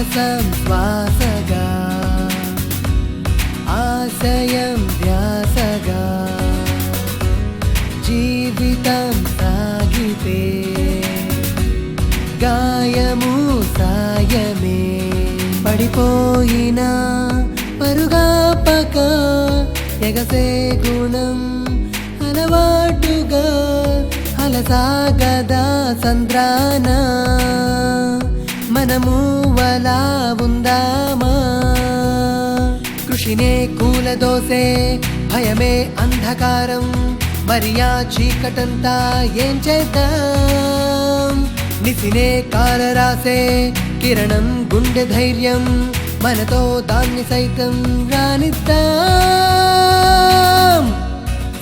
సాహసం శ్వాసగా ఆశయం ధ్యాసగా జీవితం సాగితే గాయము సాయమే పడిపోయినా పరుగాపక ఎగసే గుణం అలవాటుగా అలసాగదా సంద్రాన మనము అలా ఉందామా కృషినే కూలదోసే భయమే అంధకారం మరి ఆ చీకటంతా ఏం చేద్దాం నిసినే కాలరాసే కిరణం గుండె ధైర్యం మనతో దాన్ని సైతం రానిద్దాం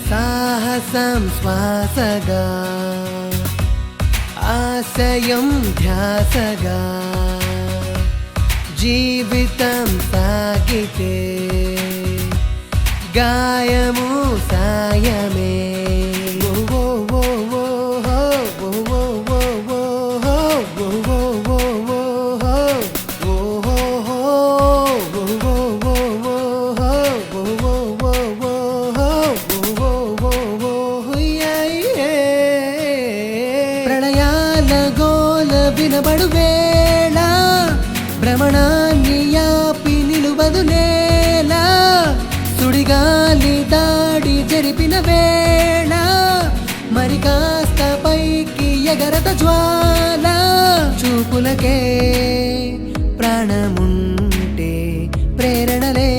సాహసం శ్వాసగా ఆశయం ధ్యాసగా జీవితం సాగితే గాయము సాయమే ప్రళయాల గోల వినబడు వేళ భ్రమణాన్ని యాపి నిలువదు నేల సుడిగాలి దాడి జరిపిన వేళ మరి కాస్త పైకి ఎగరత జ్వాల చూపులకే ప్రాణముంటే ప్రేరణలే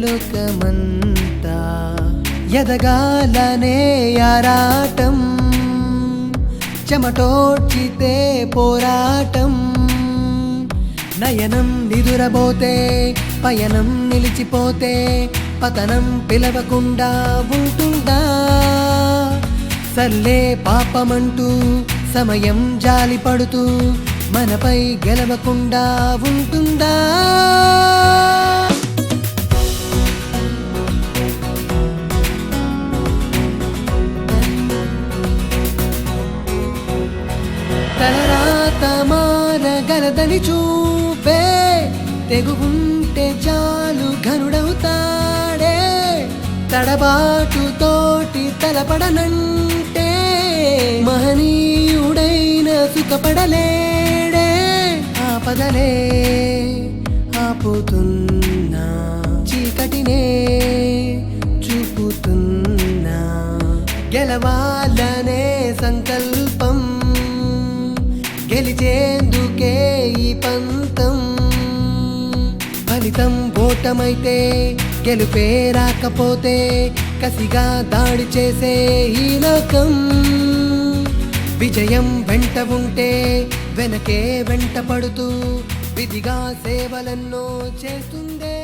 లోకమంతా ఎదగాలనే ఆరాటం చెమటోడ్చితే పోరాటం నయనం నిదురబోతే పయనం నిలిచిపోతే పతనం పిలవకుండా ఉంటుందా సర్లే పాపమంటూ సమయం జాలి పడుతూ మనపై గెలవకుండా ఉంటుందా తలరాత మారగలదని చూపే తెగుంటే చాలు ఘనుడవుతాడే తడబాటు తోటి తలపడనంటే మహనీయుడైన సుఖపడలేడే ఆపదలే ఆపుతున్నా చీకటినే చూపుతున్నా గెలవాలనే సంకల్పం గెలిచేందుకే ఈ పంతం ఫలితం ఓటమైతే గెలుపే రాకపోతే కసిగా దాడి చేసే ఈ లోకం విజయం వెంట ఉంటే వెనకే వెంట పడుతూ విధిగా సేవలెన్నో చేస్తుందే